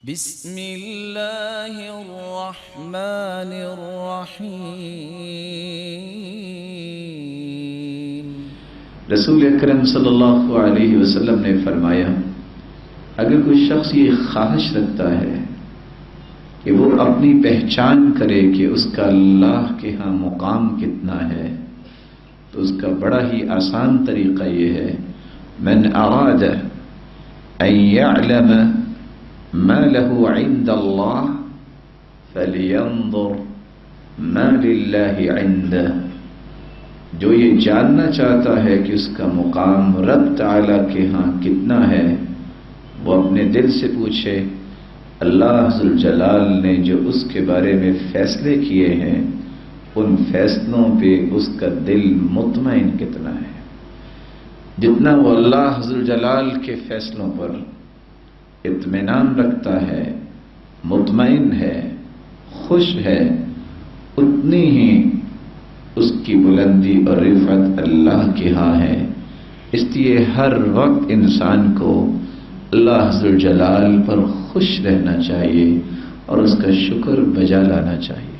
بسم اللہ الرحمن الرحیم۔ رسول اکرم صلی اللہ علیہ وسلم نے فرمایا، اگر کوئی شخص یہ خواہش رکھتا ہے کہ وہ اپنی پہچان کرے کہ اس کا اللہ کے ہاں مقام کتنا ہے، تو اس کا بڑا ہی آسان طریقہ یہ ہے، من اراد ان يعلم ما له عند اللہ فلینظر ما للہ عنده۔ جو یہ جاننا چاہتا ہے کہ اس کا مقام رب تعالی کے ہاں کتنا ہے، وہ اپنے دل سے پوچھے اللہ ذوالجلال نے جو اس کے بارے میں فیصلے کیے ہیں، ان فیصلوں پہ اس کا دل مطمئن کتنا ہے۔ جتنا وہ اللہ ذوالجلال کے فیصلوں پر اطمینان رکھتا ہے، مطمئن ہے، خوش ہے، اتنی ہی اس کی بلندی اور رفعت اللہ کے ہاں ہے۔ اس لیے ہر وقت انسان کو اللہ ذوالجلال پر خوش رہنا چاہیے اور اس کا شکر بجا لانا چاہیے۔